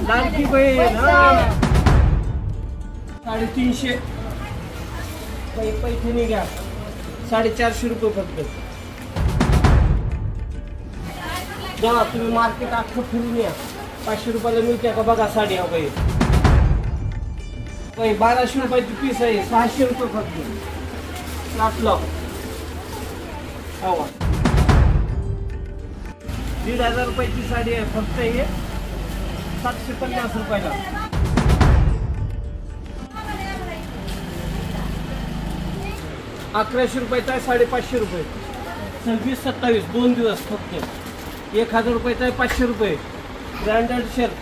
लाडकी बहीण 350 पैठणी घ्या 450 रुपये फक्त। जेव्हा तुम्ही मार्केट अख्खं फिरून या 500 रुपयाला मिळते का बघा साडी। हा बाई 1200 रुपयाची पीस आहे 600 रुपये फक्त। लाटलो 1500 रुपयाची साडी आहे फक्त हे 750 रुपयाला। 1100 रुपयाचा आहे 550 रुपये। 26-27 2 दिवस फक्त 1000 रुपयाचा आहे 500 रुपये ब्रँडेड शर्ट।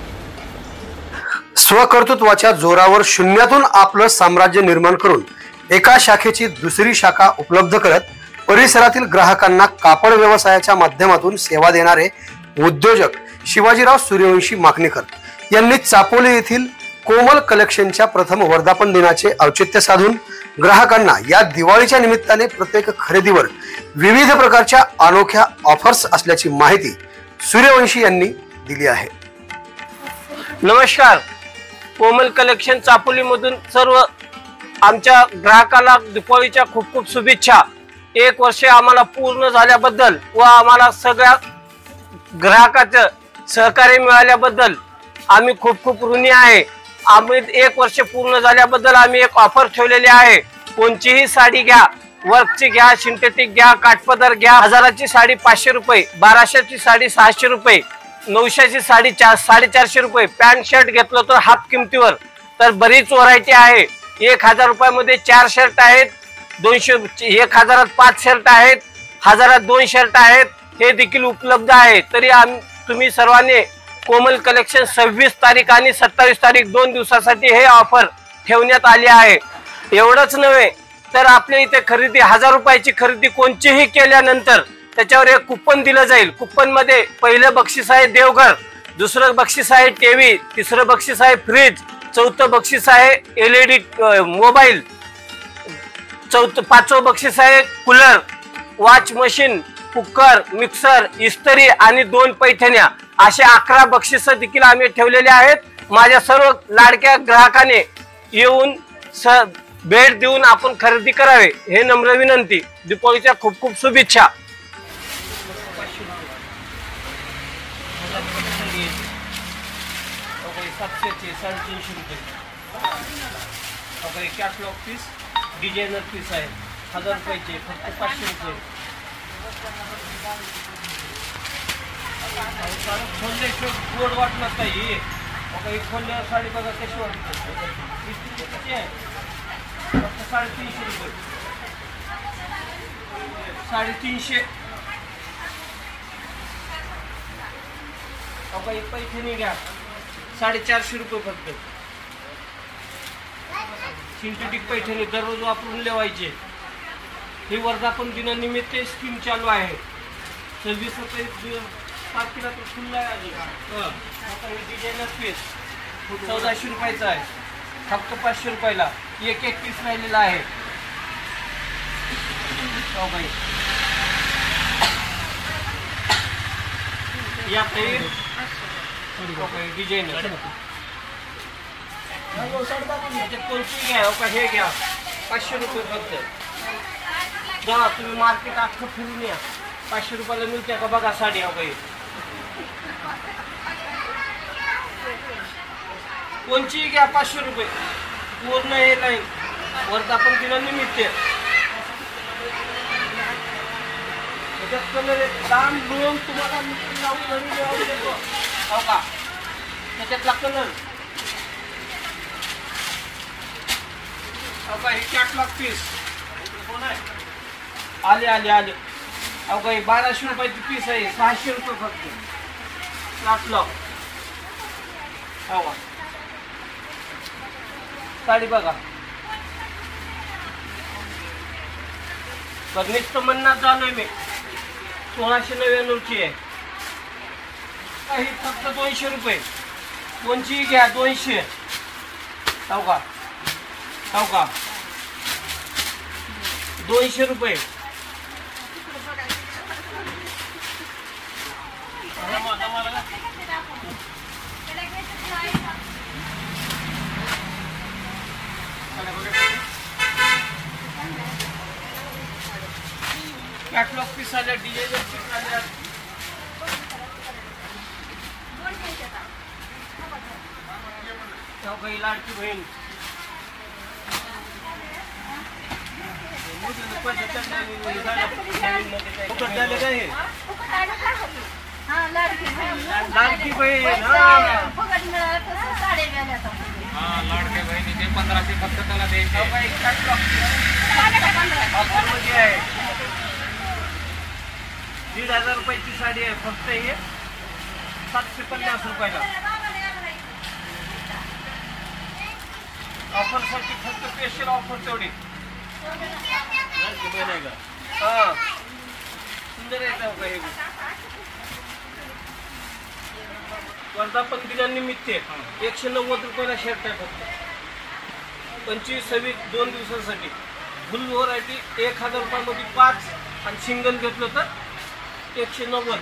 स्वकर्तृत्वाच्या जोरावर शून्यातून आपलं साम्राज्य निर्माण करून एका शाखेची दुसरी शाखा उपलब्ध करत परिसरातील ग्राहकांना कापड व्यवसायाच्या माध्यमातून सेवा देणारे उद्योजक शिवाजीराव सूर्यवंशी माकणीकर यांनी चापोली येथील कोमल कलेक्शनच्या प्रथम वर्धापन दिनाचे औचित्य साधून ग्राहकांना या दिवाळीच्या निमित्ताने प्रत्येक खरेदीवर विविध प्रकारच्या अनोख्या ऑफर्स असल्याची माहिती सूर्यवंशी यांनी दिली आहे। नमस्कार, कोमल कलेक्शन चापोली मधून सर्व आमच्या ग्राहकाला दिवाळीच्या खूप खूप शुभेच्छा। 1 वर्ष आम्हाला पूर्ण झाल्याबद्दल व आम्हाला सगळ्या ग्राहकाचं सहकार्य मिळाल्याबद्दल आम्ही खूप खूप ऋणी आहे। आम्ही 1 वर्ष पूर्ण झाल्याबद्दल आम्ही एक ऑफर ठेवलेली आहे। कोणतीही साडी घ्या, वर्कची घ्या, सिंथेटिक घ्या, काठपदर घ्या, 1000ची साडी 500 रुपये, 1200ची साडी 600 रुपये, 900ची साडी 450 रुपये, पॅन्ट शर्ट घेतलं तर हाफ किमतीवर। तर बरीच व्हरायटी आहे। 1000 रुपयामध्ये 4 शर्ट आहेत, 1000त 5 शर्ट आहेत, 1000त 2 शर्ट आहेत, हे देखील उपलब्ध आहे। तरी तुम्ही सर्वांनी कोमल कलेक्शन 26 तारीख आणि 27 तारीख 2 दिवसासाठी हे ऑफर ठेवण्यात आली आहे। एवढंच नव्हे तर आपल्या इथे खरेदी 1000 रुपयाची खरेदी कोणतीही केल्यानंतर त्याच्यावर एक कुपन दिलं जाईल। कुपन मध्ये पहिलं बक्षीस आहे देवघर, दुसरं बक्षीस आहे टीव्ही, तिसरं बक्षीस आहे फ्रीज, चौथं बक्षीस आहे LED मोबाईल, 5वं बक्षीस आहे cooler, watch machine, cooker, mixer, इस्त्री आणि 2 पैठण्या। असे 11 बक्षीस देखील आम्ही ठेवलेले आहेत। माझ्या सर्व लाडक्या ग्राहकाने येऊन भेट देऊन आपण खरेदी करावे हे नम्र विनंती। दिवाळीच्या खूप खूप शुभेच्छा। कॅटलॉग पीस डिझायनर पीस आहे 1000 रुपयाचे फक्त 500 रुपये। गोड वाटणार काही खोलल्यावर साडी बघा कशी वाटते। किती आहे फक्त 350 रुपये, 350। एक पैठणी घ्या 450 रुपये फक्त। सिंथेटिक पैठणी दररोज वापरून लेवायचे। ही वर्धापन दिनानिमित्त स्कीम चालू आहे। 26 तारखेला तो खुल्ला आहे। डिझायनर पीस 1400 रुपयाचा आहे फक्त 500 रुपयाला। एक पीस राहिलेला आहे। या डिझायनर कोणती घ्या हे घ्या 500 रुपये फक्त। जेव्हा तुम्ही मार्केट अख्खं फिरून या 500 रुपयाला मिळते का बघा साडी। कोणची घ्या 500 रुपये पूर्ण हे लाईन वर्धापन दिनानिमित्त। त्याच्यात कलर लांब लोन तुम्हाला देतो हो का। त्याच्यातला कलर हे कॅटलॉग पीस आले 1200 रुपयाची पीस आहे 600 रुपये फक्त। कॅटलॉग साडी बघा नुसतं म्हणणार चालूय मी। 1699ची आहे ही फक्त 200 रुपये। कोणची घ्या 200 200 रुपये। आल्या, डिझायनर पीस आल्या. काही लाडकी बहीण लाडकी बहीण लाडके बहिणीचे 1500 फक्त त्याला द्यायचे. ऑफरमध्ये आहे. 1500 रुपयाची साडी आहे. फक्त हे 750 रुपयाला. ऑफर साठी फक्त स्पेशल ऑफर तेवढी. हा सुंदर आहे हे. वर्धापन दिनानिमित्त 190 रुपयाला शर्ट आहे फक्त. 25-26 2 दिवसांसाठी. फुल व्हरायटी 1000 रुपयामध्ये 5 आणि सिंगल घेतलं तर 190.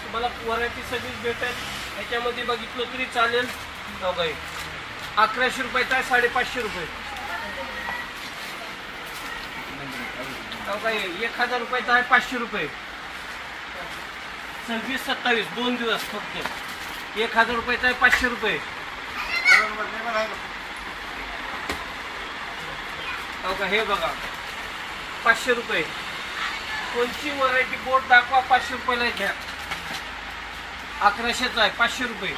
तुम्हाला व्हरायटी सगळीच भेटेल. याच्यामध्ये बघितलं तरी चालेल. काही 1100 रुपयाचा आहे. 550 रुपये. काही 1000 रुपयाचा आहे. 500 रुपये. 26-27 2 दिवस फक्त. 1000 रुपयाचा आहे. 500 रुपये. हे बघा 500 रुपये. कोणची व्हरायटी बोर्ड दाखवा 500 रुपयाला घ्या. 1100चा आहे. 500 रुपये.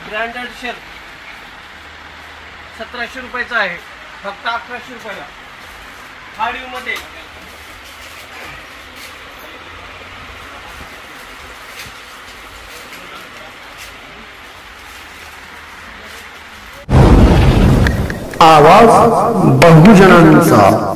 ब्रँडेड शर्ट 1700 रुपयाचा आहे. फक्त 1100 रुपयाला. हाडीव मध्ये आवाज बहुजनांचा.